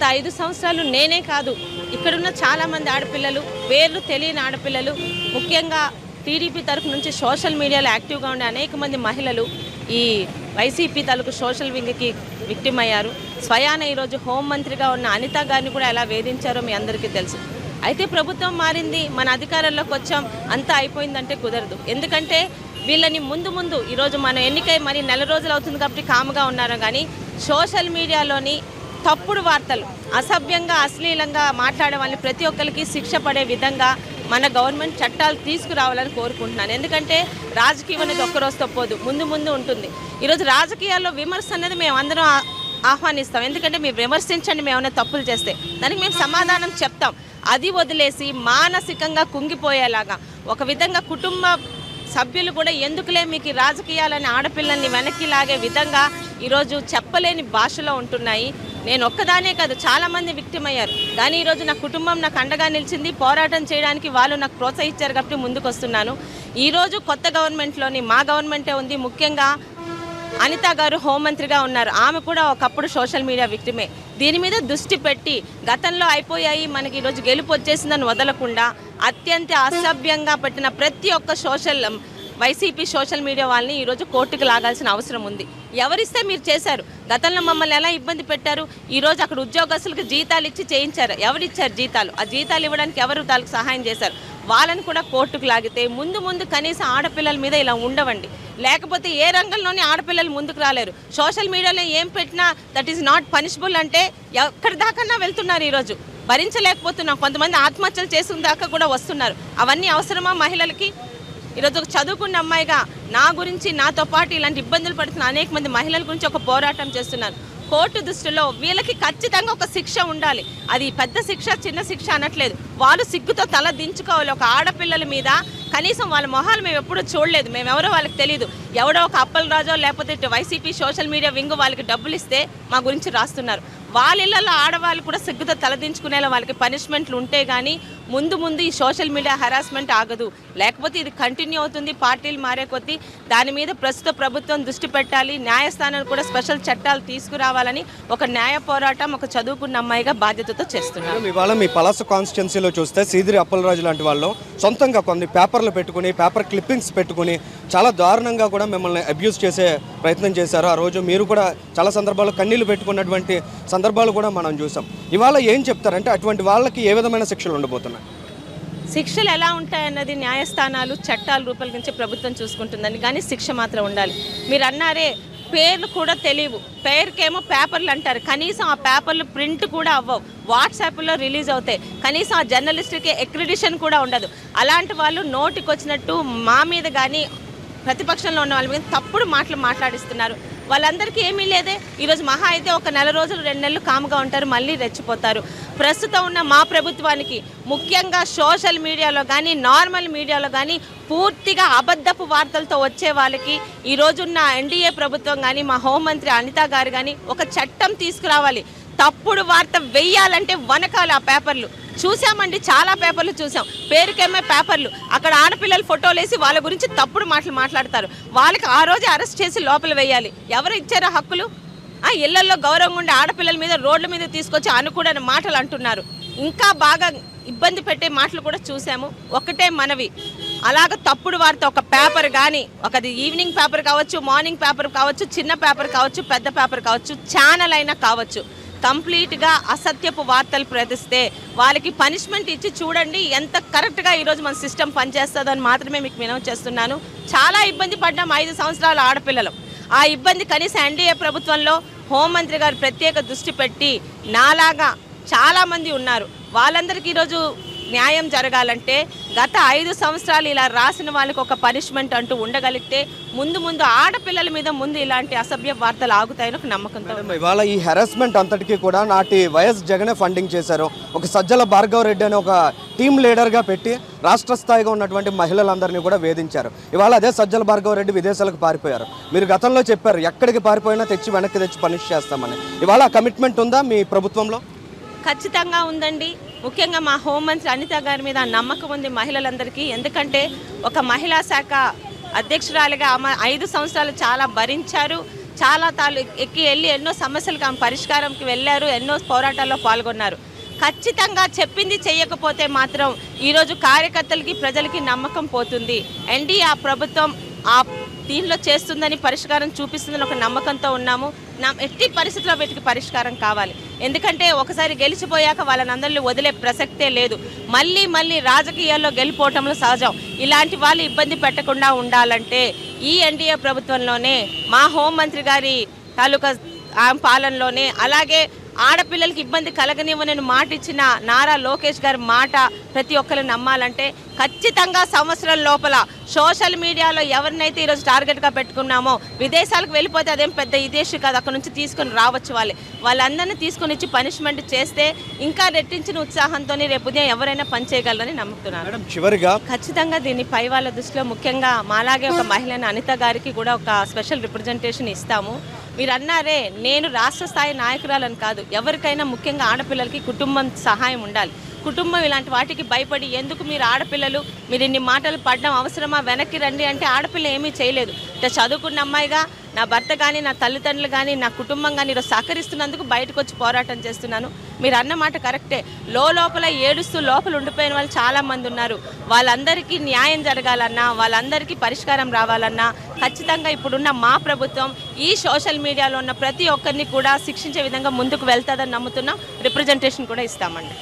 5 సంవత్సరాలు నేనే కాదు, ఇక్కడున్న చాలామంది ఆడపిల్లలు, పేర్లు తెలియని ఆడపిల్లలు, ముఖ్యంగా టీడీపీ తరఫు నుంచి సోషల్ మీడియాలో యాక్టివ్గా ఉండే అనేక మంది మహిళలు ఈ వైసీపీ తాలూకు సోషల్ వింగ్కి విక్టిమ్ అయ్యారు. స్వయాన ఈరోజు హోంమంత్రిగా ఉన్న అనిత గారిని కూడా ఎలా వేధించారో మీ అందరికీ తెలుసు. అయితే ప్రభుత్వం మారింది, మన అధికారంలోకి వచ్చాం, అంతా అయిపోయిందంటే కుదరదు. ఎందుకంటే వీళ్ళని ముందు ఈరోజు మన ఎన్నికై మరి నెల రోజులు అవుతుంది కాబట్టి కాముగా ఉన్నారు. కానీ సోషల్ మీడియాలోని తప్పుడు వార్తలు, అసభ్యంగా అశ్లీలంగా మాట్లాడే వాళ్ళని ప్రతి ఒక్కరికి శిక్ష పడే విధంగా మన గవర్నమెంట్ చట్టాలు తీసుకురావాలని కోరుకుంటున్నాను. ఎందుకంటే రాజకీయం అనేది ఒక్కరోజు తప్పదు, ముందు ఉంటుంది. ఈరోజు రాజకీయాల్లో విమర్శ అనేది మేము అందరం ఆహ్వానిస్తాం. ఎందుకంటే మీరు విమర్శించండి, మేము ఏమైనా తప్పులు చేస్తే దానికి మేము సమాధానం చెప్తాం. అది వదిలేసి మానసికంగా కుంగిపోయేలాగా ఒక విధంగా కుటుంబ సభ్యులు కూడా ఎందుకులే మీకు రాజకీయాలని ఆడపిల్లల్ని వెనక్కి లాగే విధంగా ఈరోజు చెప్పలేని భాషలో ఉంటున్నాయి. నేను ఒక్కదానే కాదు, చాలామంది విక్టిమ్ అయ్యారు. కానీ ఈరోజు నా కుటుంబం నాకు అండగా నిలిచింది, పోరాటం చేయడానికి వాళ్ళు నాకు ప్రోత్సహించారు కాబట్టి ముందుకు వస్తున్నాను. ఈరోజు కొత్త గవర్నమెంట్లోని మా గవర్నమెంటే ఉంది. ముఖ్యంగా అనిత గారు హోంమంత్రిగా ఉన్నారు. ఆమె కూడా ఒకప్పుడు సోషల్ మీడియా విక్టిమే. దీని మీద దృష్టి పెట్టి గతంలో అయిపోయాయి, మనకి ఈరోజు గెలుపు వచ్చేసిందని వదలకుండా అత్యంత అసభ్యంగా పెట్టిన ప్రతి ఒక్క వైసీపీ సోషల్ మీడియా వాళ్ళని ఈరోజు కోర్టుకు లాగాల్సిన అవసరం ఉంది. ఎవరిస్తే మీరు చేశారు? గతంలో మమ్మల్ని ఎలా ఇబ్బంది పెట్టారు? ఈరోజు అక్కడ ఉద్యోగస్తులకు జీతాలు ఇచ్చి చేయించారు. ఎవరిచ్చారు జీతాలు? ఆ జీతాలు ఇవ్వడానికి ఎవరు దానికి సహాయం చేశారు? వాళ్ళని కూడా కోర్టుకు లాగితే ముందు కనీసం ఆడపిల్లల మీద ఇలా ఉండవండి. లేకపోతే ఏ రంగంలోని ఆడపిల్లలు ముందుకు రాలేరు. సోషల్ మీడియాలో ఏం పెట్టినా దట్ ఈస్ నాట్ పనిషబుల్ అంటే ఎక్కడి దాకన్నా వెళ్తున్నారు. ఈరోజు భరించలేకపోతున్నాం. కొంతమంది ఆత్మహత్యలు చేసిన దాకా కూడా వస్తున్నారు. అవన్నీ అవసరమా మహిళలకి? ఈరోజు ఒక చదువుకున్న అమ్మాయిగా నా గురించి, నాతో పాటు ఇలాంటి ఇబ్బందులు పడుతున్న అనేక మంది మహిళల గురించి ఒక పోరాటం చేస్తున్నాను. కోర్టు దృష్టిలో వీళ్ళకి ఖచ్చితంగా ఒక శిక్ష ఉండాలి. అది పెద్ద శిక్ష చిన్న శిక్ష అనట్లేదు. వాళ్ళు సిగ్గుతో తల దించుకోవాలి. ఒక ఆడపిల్లల మీద కనీసం వాళ్ళ మొహాలు మేము ఎప్పుడూ చూడలేదు, మేమెవరో వాళ్ళకి తెలియదు. ఎవడో ఒక అప్పలరాజో లేకపోతే వైసీపీ సోషల్ మీడియా వింగ్ వాళ్ళకి డబ్బులు ఇస్తే మా గురించి రాస్తున్నారు. వాళ్ళ ఇళ్లలో ఆడవాళ్ళు కూడా సిగ్గుతో తలదించుకునేలా వాళ్ళకి పనిష్మెంట్లు ఉంటే కానీ ముందు ఈ సోషల్ మీడియా హెరాస్మెంట్ ఆగదు. లేకపోతే ఇది కంటిన్యూ అవుతుంది. పార్టీలు మారే కొద్దీ దాని మీద ప్రస్తుత ప్రభుత్వం దృష్టి పెట్టాలి. న్యాయస్థానాలు కూడా స్పెషల్ చట్టాలు తీసుకురావాలని ఒక న్యాయ పోరాటం ఒక చదువుకున్న అమ్మాయిగా బాధ్యతతో చేస్తున్నారు. ఇవాళ మీ పలాస కాన్స్టిట్యున్సీలో చూస్తే సీదిరి అప్పలరాజు లాంటి వాళ్ళు సొంతంగా కొన్ని పేపర్లు పెట్టుకుని, పేపర్ క్లిప్పింగ్స్ పెట్టుకుని చాలా దారుణంగా కూడా మిమ్మల్ని అబ్యూజ్ చేసే ప్రయత్నం చేశారు. ఆ రోజు మీరు కూడా చాలా సందర్భాల్లో కన్నీళ్లు పెట్టుకున్నటువంటి సందర్భాలు కూడా మనం చూసాం. ఇవాళ ఏం చెప్తారంటే అటువంటి వాళ్ళకి ఏ విధమైన శిక్షలు ఉండబోతున్నాయి? శిక్షలు ఎలా ఉంటాయన్నది న్యాయస్థానాలు చట్టాల రూపొందించి ప్రభుత్వం చూసుకుంటుందని, కానీ శిక్ష మాత్రం ఉండాలి. మీరు అన్నారే పేర్లు కూడా తెలియవు, పేరుకేమో పేపర్లు అంటారు. కనీసం ఆ పేపర్లు ప్రింట్ కూడా అవ్వవు, వాట్సాప్లో రిలీజ్ అవుతాయి. కనీసం ఆ జర్నలిస్ట్కి అక్రిడిషన్ కూడా ఉండదు. అలాంటి వాళ్ళు నోటికి వచ్చినట్టు మా మీద కానీ ప్రతిపక్షంలో ఉన్న వాళ్ళ మీద తప్పుడు మాటలు మాట్లాడిస్తున్నారు. వాళ్ళందరికీ ఏమీ లేదే. ఈరోజు మహా అయితే ఒక నెల రోజులు 2 నెలలు కాముగా ఉంటారు, మళ్ళీ రెచ్చిపోతారు. ప్రస్తుతం ఉన్న మా ప్రభుత్వానికి ముఖ్యంగా సోషల్ మీడియాలో కానీ నార్మల్ మీడియాలో కానీ పూర్తిగా అబద్ధపు వార్తలతో వచ్చే వాళ్ళకి ఈరోజున్న ఎన్డీఏ ప్రభుత్వం కానీ మా హోంమంత్రి అనిత గారు కానీ ఒక చట్టం తీసుకురావాలి. తప్పుడు వార్త వెయ్యాలంటే వనకాలి. ఆ పేపర్లు చూసామండి, చాలా పేపర్లు చూసాం. పేరుకేమే పేపర్లు, అక్కడ ఆడపిల్లల ఫోటోలు వేసి వాళ్ళ గురించి తప్పుడు మాటలు మాట్లాడతారు. వాళ్ళకి ఆ రోజు అరెస్ట్ చేసి లోపల వేయాలి. ఎవరు ఇచ్చారా హక్కులు? ఇళ్లలో గౌరవంగా ఉండే ఆడపిల్లల మీద రోడ్ల మీద తీసుకొచ్చి అనుకూడని మాటలు అంటున్నారు. ఇంకా బాగా ఇబ్బంది పెట్టే మాటలు కూడా చూసాము. ఒకటే మనవి, అలాగ తప్పుడు వార్త ఒక పేపర్ కానీ, ఒకది ఈవినింగ్ పేపర్ కావచ్చు, మార్నింగ్ పేపర్ కావచ్చు, చిన్న పేపర్ కావచ్చు, పెద్ద పేపర్ కావచ్చు, ఛానల్ అయినా కావచ్చు, కంప్లీట్గా అసత్యపు వార్తలు ప్రకటిస్తే వాళ్ళకి పనిష్మెంట్ ఇచ్చి చూడండి ఎంత కరెక్ట్గా ఈరోజు మన సిస్టమ్ పనిచేస్తుందని మాత్రమే మీకు వినవి చేస్తున్నాను. చాలా ఇబ్బంది పడ్డాం 5 సంవత్సరాల ఆడపిల్లలు. ఆ ఇబ్బంది కనీసం ఎన్డీఏ ప్రభుత్వంలో హోంమంత్రి గారు ప్రత్యేక దృష్టి పెట్టి నాలాగా చాలామంది ఉన్నారు, వాళ్ళందరికీ ఈరోజు న్యాయం జరగాలంటే గత 5 సంవత్సరాలు ఇలా రాసిన వాళ్ళకి ఒక పనిష్మెంట్ అంటూ ఉండగలిగితే ముందు ఆడపిల్లల మీద ముందు ఇలాంటి అసభ్య వార్తలు ఆగుతాయని ఒక నమ్మకంతో. ఇవాళ ఈ హెరాస్మెంట్ అంతటికీ కూడా నాటి వైఎస్ జగనే ఫండింగ్ చేశారు. ఒక సజ్జల భార్గవ్ రెడ్డి అనే ఒక టీమ్ లీడర్గా పెట్టి రాష్ట్ర స్థాయిగా ఉన్నటువంటి మహిళలందరినీ కూడా వేధించారు. ఇవాళ అదే సజ్జల భార్గవ్ రెడ్డి విదేశాలకు పారిపోయారు. మీరు గతంలో చెప్పారు ఎక్కడికి పారిపోయినా వెనక్కి తెచ్చి పనిష్ చేస్తామని. ఇవాళ కమిట్మెంట్ ఉందా మీ ప్రభుత్వంలో? ఖచ్చితంగా ఉందండి. ముఖ్యంగా మా హోంమంత్రి అనిత గారి మీద నమ్మకం ఉంది మహిళలందరికీ. ఎందుకంటే ఒక మహిళా శాఖ అధ్యక్షురాలిగా ఆమె 5 సంవత్సరాలు చాలా భరించారు, చాలా ఎక్కి వెళ్ళి ఎన్నో సమస్యలకు ఆమె పరిష్కారంకి వెళ్ళారు, ఎన్నో పోరాటాల్లో పాల్గొన్నారు. ఖచ్చితంగా చెప్పింది చేయకపోతే మాత్రం ఈరోజు కార్యకర్తలకి ప్రజలకి నమ్మకం పోతుంది. ఎన్డీఏ ఆ ప్రభుత్వం ఆ దీనిలో చేస్తుందని పరిష్కారం చూపిస్తుందని ఒక నమ్మకంతో ఉన్నాము. ఎట్టి పరిస్థితుల్లో వీటికి పరిష్కారం కావాలి. ఎందుకంటే ఒకసారి గెలిచిపోయాక వాళ్ళనందరినీ వదిలే ప్రసక్తే లేదు. మళ్ళీ రాజకీయాల్లో గెలిపోవటంలో సహజం. ఇలాంటి వాళ్ళు ఇబ్బంది పెట్టకుండా ఉండాలంటే ఈ ఎన్డీఏ ప్రభుత్వంలోనే మా హోంమంత్రి గారి తాలూకా పాలనలోనే, అలాగే ఆడపిల్లలకి ఇబ్బంది కలగనివ్వనని మాట ఇచ్చిన నారా లోకేష్ గారి మాట ప్రతి ఒక్కరు నమ్మాలంటే ఖచ్చితంగా సంవత్సరం లోపల సోషల్ మీడియాలో ఎవరినైతే ఈరోజు టార్గెట్గా పెట్టుకున్నామో విదేశాలకు వెళ్ళిపోతే అదేం పెద్ద ఇదేశీ కాదు, అక్కడ నుంచి తీసుకొని రావచ్చు. వాళ్ళందరినీ తీసుకొని ఇచ్చి పనిష్మెంట్ చేస్తే ఇంకా రెట్టించిన ఉత్సాహంతో రేపు ఉదయం ఎవరైనా పని చేయగలరని నమ్ముతున్నారు. చివరిగా ఖచ్చితంగా దీన్ని పై వాళ్ళ దృష్టిలో ముఖ్యంగా మాలాగే ఒక మహిళని అనిత గారికి కూడా ఒక స్పెషల్ రిప్రజెంటేషన్ ఇస్తాము. మీరు అన్నారే, నేను రాష్ట్ర స్థాయి నాయకురాలని కాదు, ఎవరికైనా ముఖ్యంగా ఆడపిల్లలకి కుటుంబం సహాయం ఉండాలి. కుటుంబం ఇలాంటి వాటికి భయపడి ఎందుకు మీరు ఆడపిల్లలు మీరు ఇన్ని మాటలు పడడం అవసరమా, వెనక్కి రండి అంటే ఆడపిల్ల ఏమీ చేయలేదు. అంటే చదువుకున్న అమ్మాయిగా నా భర్త కానీ నా తల్లిదండ్రులు కానీ నా కుటుంబం కానీ ఈరోజు సహకరిస్తున్నందుకు బయటకు వచ్చి పోరాటం చేస్తున్నాను. మీరు అన్న మాట కరెక్టే. లోపల ఏడుస్తూ లోపల ఉండిపోయిన వాళ్ళు చాలామంది ఉన్నారు. వాళ్ళందరికీ న్యాయం జరగాలన్నా, వాళ్ళందరికీ పరిష్కారం రావాలన్నా ఖచ్చితంగా ఇప్పుడున్న మా ప్రభుత్వం ఈ సోషల్ మీడియాలో ఉన్న ప్రతి ఒక్కరిని కూడా శిక్షించే విధంగా ముందుకు వెళ్తుందని నమ్ముతున్నాం. రిప్రజెంటేషన్ కూడా ఇస్తామండి.